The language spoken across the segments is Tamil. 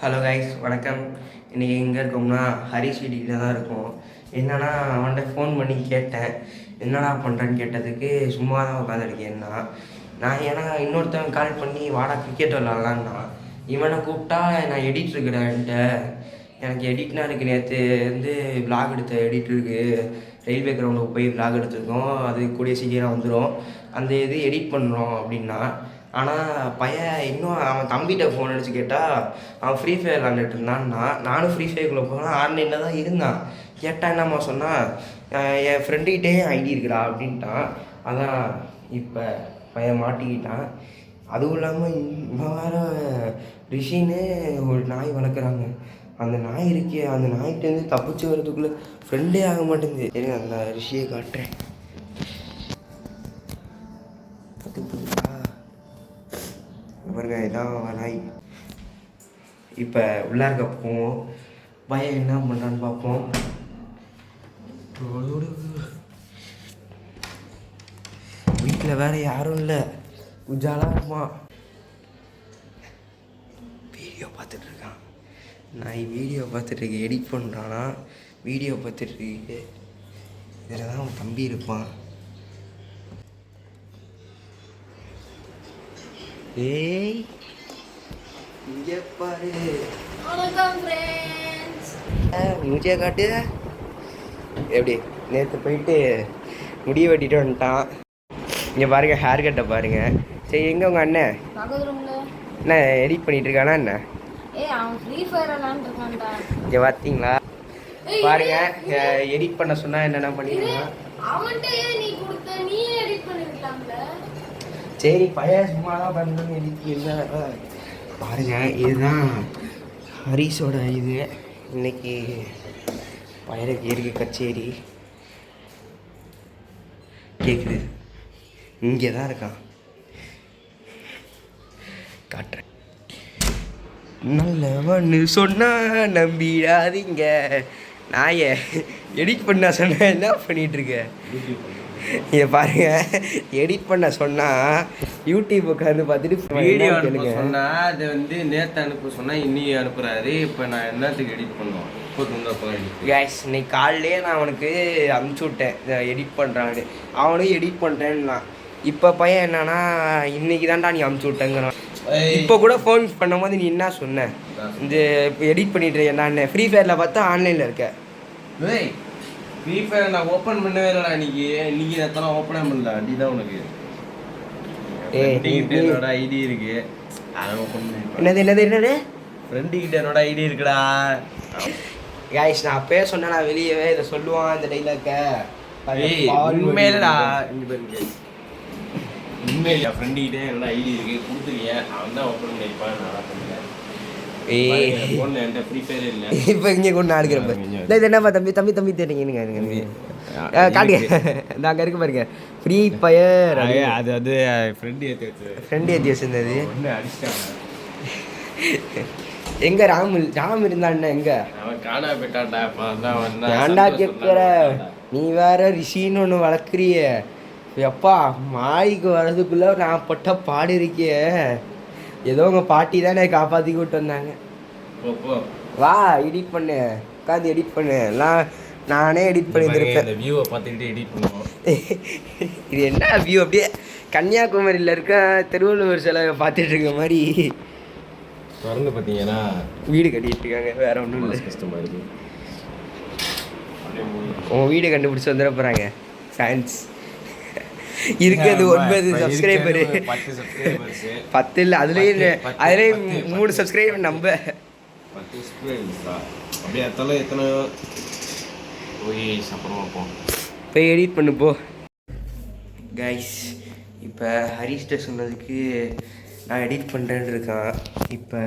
ஹலோ கைஸ், வணக்கம். இன்றைக்கி எங்கே இருக்கோம்னா ஹரிஷ் வீட்டில் தான் இருக்கோம். என்னன்னா அவன்கிட்ட ஃபோன் பண்ணி கேட்டேன், என்னடா பண்ணுறேன்னு கேட்டதுக்கு சும்மா தான் உட்காந்துருக்கேன்னா. நான் ஏன்னா இன்னொருத்தவன் கால் பண்ணி வாடா கிரிக்கெட் விளாட்லான்னா, இவனை கூப்பிட்டா நான் எடிட் இருக்குடான்ட்ட. எனக்கு எடிட்னா இருக்குது. நேற்று வந்து விளாக் எடுத்த எடிட் இருக்குது. ரயில்வே கிரவுண்டுக்கு போய் விளாக் எடுத்துருக்கோம், அது கூடிய சீக்கிரம் வந்துடும். அந்த இது எடிட் பண்ணுறோம் அப்படின்னா. ஆனால் பையன் இன்னும் அவன் தம்பிகிட்ட ஃபோன் அடித்து கேட்டால் அவன் ஃப்ரீ ஃபயர் விளாண்டுட்டு இருந்தான்னா, நானும் ஃப்ரீ ஃபயருக்குள்ளே போனால் ஆன்லைனில் தான் இருந்தான். கேட்டால் என்னம்மா சொன்னால், என் ஃப்ரெண்டுக்கிட்டே ஐடி இருக்குடா அப்படின்ட்டான். அதான் இப்போ பையன் மாட்டிக்கிட்டான். அதுவும் இல்லாமல் இவன் வேறு ரிஷின்னு ஒரு நாய் வளர்க்குறாங்க. அந்த நாய் இருக்கே, அந்த நாய்கிட்டேருந்து தப்பிச்சு வர்றதுக்குள்ளே ஃப்ரெண்டே ஆக மாட்டேங்குது. சரி, அந்த ரிஷியை காட்டுறேன். பாருங்க, இதான் நாய். இப்போ உள்ளார்க்க போவோம், பையன் என்ன பண்ணுறான்னு பார்ப்போம். வீட்டில் வேற யாரும் இல்லை, உஜாலாக இருப்பான். வீடியோ பார்த்துட்ருக்கான். நாய் வீடியோ பார்த்துட்ருக்கு, எடிட் பண்ணுறானா, வீடியோ பார்த்துட்ருக்கு. இதில் தான் அவன் தம்பி இருப்பான். ஏய், இங்கே பாரு. மூஞ்சியை காட்டு. எப்படி நேற்று போயிட்டு முடிய வெட்டிட்டு வந்துட்டான். இங்கே பாருங்க, ஹேர் கட்டை பாருங்க. சரி, எங்கே உங்கள் அண்ணன் என்ன எடிட் பண்ணிட்டு இருக்கானா என்ன? இங்கே பார்த்தீங்களா? பாருங்க, எடிட் பண்ண சொன்னா என்னென்ன பண்ணிருக்கான். சரி, பையன் சும்மா தான் பண்ணணும். எடிட் என்ன பாருங்க, இதுதான் ஹரிஷோட இது. இன்னைக்கு பையனுக்கு இருக்கு கச்சேரி. கேட்குது, இங்கே தான் இருக்கான். காட்டுறேன். நல்லவன்னு சொன்னா நம்பிடாதீங்க. நாய எடிட் பண்ண சொன்ன என்ன பண்ணிகிட்ருக்க? இதை பாருங்க, எடிட் பண்ண சொன்னால் யூடியூப் உட்காந்து பார்த்துட்டு வீடியோ அனுப்ப சொன்னால் அது வந்து நேற்று அனுப்ப சொன்னால் இன்னைக்கு அனுப்புகிறாரு. இப்போ நான் என்னத்துக்கு எடிட் பண்ணுவோம்? கேஸ், இன்னைக்கு காலையிலே நான் அவனுக்கு அனுப்பிச்சி விட்டேன் எடிட் பண்ணுறான்னு. அவனும் எடிட் பண்ணுறேன்னா. இப்போ பையன் என்னன்னா, இன்னைக்கு தான்டா நீ அனுப்பிச்சி விட்டேங்கிறான். இப்போ கூட ஃபோன் பண்ணும்போது நீ என்ன சொன்ன, இந்த இப்போ எடிட் பண்ணிட்டு என்ன ஃப்ரீ ஃபயரில் பார்த்தா ஆன்லைனில் இருக்க. ஃப்ரீ ஃபயர் நான் ஓப்பன் பண்ணவே இல்லைடா. இன்னைக்கு நேரத்தெல்லாம் ஓப்பனே பண்ணல. அடி தான் உனக்கு. என்னோட ஐடி இருக்கு, அதை ஓப்பன் பண்ணி. என்னது ஃப்ரெண்டுக்கிட்ட என்னோட ஐடி இருக்குடா. காய்ஸ், நான் அப்பயே சொன்னேன், நான் வெளியவே இதை சொல்லுவான் இந்த டைலாக்க. உண்மையிலடா, உண்மையில ஃப்ரெண்டுக்கிட்டே என்னோட ஐடி இருக்கு, கொடுத்துருக்கேன். அவன் தான் ஓப்பன் பண்ணியிருப்பான், நான் பண்ணல. இப்போ இங்கே கொண்டு ஆடுக்கிறப்ப இது என்னப்பா தம்பி தம்பி தம்பி தெரியுங்க காட்டுங்க. இந்த அங்கே இருக்கு பாருங்க, ஃப்ரீ ஃபயர். அது அது ஃப்ரெண்டு ஏற்றி வச்சிருந்தது. எங்க ராம் இருந்தான் எங்க? அவன் காணா போயிட்டான்டா. ஏன்டா கேட்குற? நீ வேற ரிஷின்னு ஒன்று வளர்க்குறிய. எப்பா மாய்க்கு வர்றதுக்குள்ள நான் பட்ட பாடு இருக்கிய. ஏதோ உங்கள் பாட்டி தான் எனக்கு காப்பாற்றி கூப்பிட்டு வந்தாங்க. வா எடிட் பண்ணு, உட்காந்து எடிட் பண்ணு. நானே எடிட் பண்ணியிருப்பேன். வியூவை பார்த்துக்கிட்டு எடிட் பண்ணுவோம். இது என்ன வியூ? அப்படியே கன்னியாகுமரியில் இருக்க திருவள்ளுவர் சிலை பார்த்துட்டு இருக்க மாதிரி. தொடர்ந்து பார்த்தீங்கன்னா வீடு கட்டிட்டு இருக்காங்க, வேற ஒன்றும் இல்லை. கஷ்டமாக இருக்குது. உங்கள் வீடு கண்டுபிடிச்சி வந்துட போகிறாங்க. ஃபேன்ஸ் இருக்கிறது 9 சப்ஸ்கிரைபரு. 10 இல்லை, அதுலேயும் 3 சப்ஸ்கிரைபர் நம்ம. 10 சப்ஸ்கிரைபர்ஸா? அப்படியே எத்தனை போய் அப்புறமா போய் எடிட் பண்ணு போ. கைஸ், இப்போ ஹரிஷ்ட சொன்னதுக்கு நான் எடிட் பண்ணுறேன்னு இருக்கான். இப்போ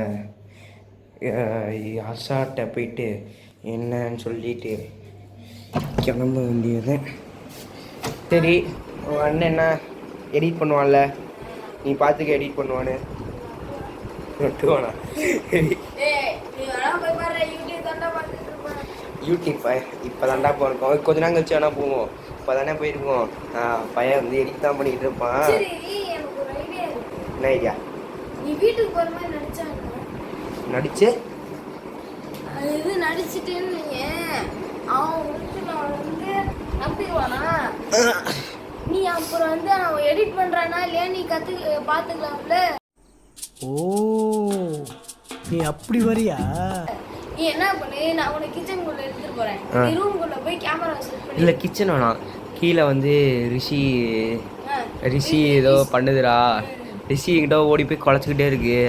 ஹர்ஷாட்ட போயிட்டு என்னன்னு சொல்லிட்டு கிளம்ப வேண்டியது. சரி, உன் அண்ணன் என்ன எடிட் பண்ணுவான்ல, நீ பார்த்துக்க எடிட் பண்ணுவான்னு நட்டுவானா? யூடியூப் இப்போ தாண்டா போயிருக்கோம். கொஞ்ச நாள் கழிச்சு வேணா போவோம். இப்போ தானே போயிருக்கோம். பையன் வந்து எடிட் தான் பண்ணிகிட்டு இருப்பான். என்ன ஐடியா? நீ வீட்டுக்கு போற மாதிரி நடிச்சாங்க. நடிச்சு அது இது நடிச்சிட்டேன்னு நீங்க அவன் வந்து நான் வந்து நம்பிடுவானா? நீ அப்புறம் வந்து அவன் எடிட் பண்றானா இல்லையா நீ பாத்துக்கலாம்ல. ஓ நீ அப்படி வரியா? நீ என்ன பண்ணு, நான் உனக்கு கிச்சனுக்குள்ள எடுத்துட்டு போறேன். நீ ரூமுக்குள்ள போய் கேமரா செட் பண்ணி. இல்லை கிச்சன் வேணாம், கீழே வந்து ரிஷி ஏதோ பண்ணுதுடா. ரிஷி கிட்ட ஓடி போய் குலைச்சிக்கிட்டே இருக்கு.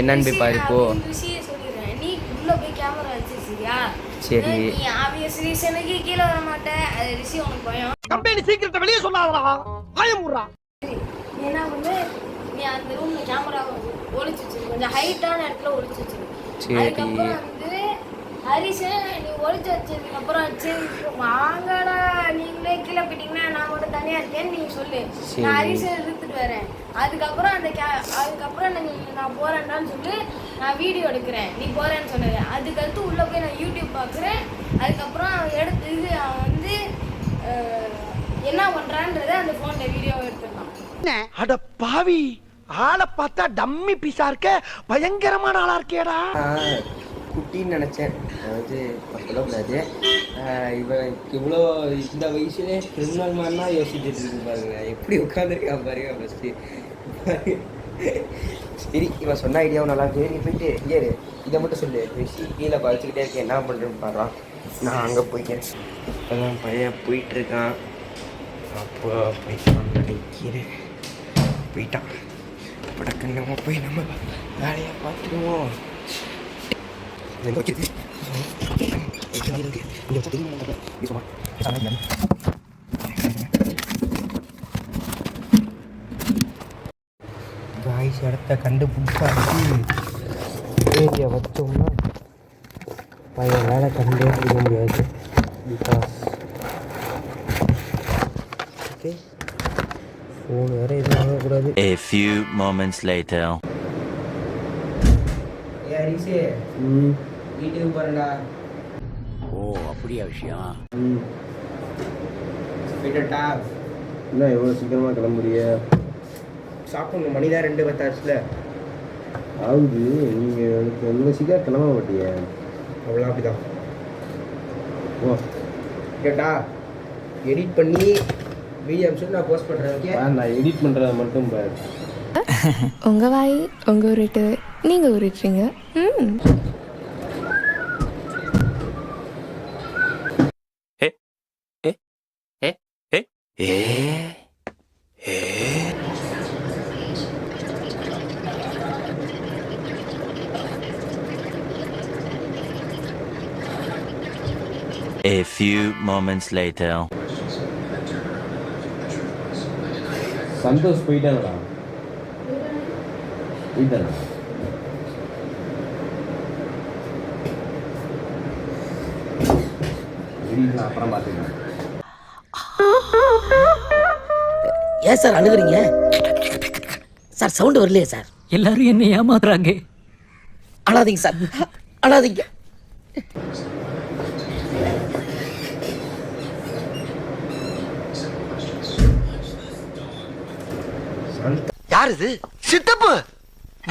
என்னன்னு போய் பாரு இப்போ. ரிஷியை சொல்லிடுறேன், நீ உள்ள போய் கேமரா வச்சிருக்கியா? சரி. நீ ஆப்வியஸ் ரீசனுக்கு கீழே வர மாட்டேன். அது ரிஷி உனக்கு பயம். கம்பெனி சீக்கிரத்தை வெளியே சொல்லாதடா, பயமுறா. நீ என்ன பண்ணு, நீ அந்த ரூம்ல கேமரா ஒளிச்சு வச்சிரு, கொஞ்சம் ஹைட்டான இடத்துல ஒளிச்சு வச்சிரு. சரி. அதுக்கப்புறம் வந்து ஹரிஷை நீ ஒளிச்சு வச்சதுக்கு அப்புறம் சரி வாங்கடா நீங்களே கீழே போயிட்டீங்கன்னா நான் மட்டும் தனியா இருக்கேன்னு நீ சொல்லு. நான் ஹரிஷை இழுத்துட்டு வரேன். அதுக்கப்புறம் அதுக்கப்புறம் நான் போறேன்னான்னு சொல்லி நான் வீடியோ எடுக்கிறேன். நீ போறேன்னு சொன்னது அதுக்கடுத்து உள்ள போய் நான் யூடியூப் பார்க்குறேன். அதுக்கப்புறம் எடுத்து அவன் வந்து என்ன பண்றான்றத அந்த போன்ல வீடியோ எடுத்துக்கலாம். அட பாவி, ஆளை பார்த்தா டம்மி பீஸா இருக்க, பயங்கரமான ஆளா இருக்கேடா. குட்டின்னு நினச்சேன், அதாவது சொல்லக்கூடாது. இவன் இவ்வளோ இந்த வயசுலேயே கிரிமினல் மாதிரிலாம் யோசிச்சுட்டு இருக்கு பாருங்க, எப்படி உட்காந்துருக்கா பாருங்க ஃபஸ்ட்டு. சரி, இவன் சொன்ன ஐடியாவும் நல்லா இருக்கு. நீ போயிட்டு ஏறு, இதை மட்டும் சொல்லு. ரிஷி கீழே பறிச்சுக்கிட்டே இருக்கேன், என்ன பண்ணுறேன்னு பாடுறான். நான் அங்கே போய்க்கிறேன். இப்போ தான் பையன் போயிட்டுருக்கான். அப்போ போயிட்டான் நினைக்கிறேன். போயிட்டான். படக்குன்னு நம்ம போய் நம்ம வேலையை பார்த்துருவோம். காய்ஸ் இடத்த கண்டுபிடிச்சாச்சு. ஏரியா வச்சோம்னா பையன் வேலை கண்டே பிடிக்க முடியாது. பிகாஸ் ஓகே ஃபோன் வேறு எதுவும் வாங்கக்கூடாது. A few moments later. ஹரிஷே, வீட்டுக்கு போகிறேன்டா. ஓ அப்படியா விஷயம்? போயிட்டா? என்ன இவ்வளோ சீக்கிரமாக கிளம்புறிய? சாப்பிடணும், மணி தான் 2:10 ஆகுது. நீங்கள் இவ்வளோ சீக்கிரம் கிளம்ப மாட்டிய? அவ்வளோ அப்படிதான். ஓ கேட்டா எடிட் பண்ணி வீடியோ அனுப்பிச்சு நான் போஸ்ட் பண்ணுறேன். ஓகே, நான் எடிட் பண்ணுறத மட்டும் பாரு. உங்க வாய் உங்க உருட்டு, நீங்க உருட்டுறீங்க. A few moments later. Santhosh போயிட்டானடா. போயிட்டானா? நான் அப்புறம் பார்த்துக்கிறேன். ஏன் சார் அழுகுறீங்க சார்? சவுண்ட் வரலையே சார்? எல்லாரும் என்ன ஏமாத்துறாங்க. அழாதீங்க சார், அழாதீங்க. யார் இது? சித்தப்பு,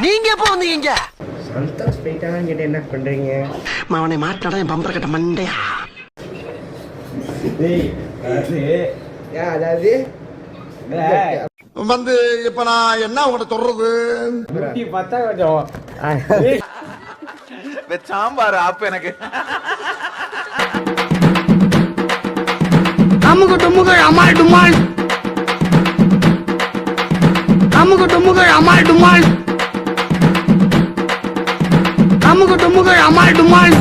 நீங்க எப்போ வந்தீங்க? சந்தோஷ் போயிட்டான்னு கேட்டு என்ன பண்ணுறீங்க? அவனை மாட்டாடா என் பம்பர கட்ட மண்டையா. அதாவது வந்து இப்ப நான் என்ன உங்கள்கிட்ட சொல்றது? பார்த்தா கொஞ்சம் சாம்பார் ஆப்பு எனக்கு. அமுக டுமுக அமால் டுமால், அமுக டுமுக அமால் டுமால், அமுக டுமுக அமால் டுமால்.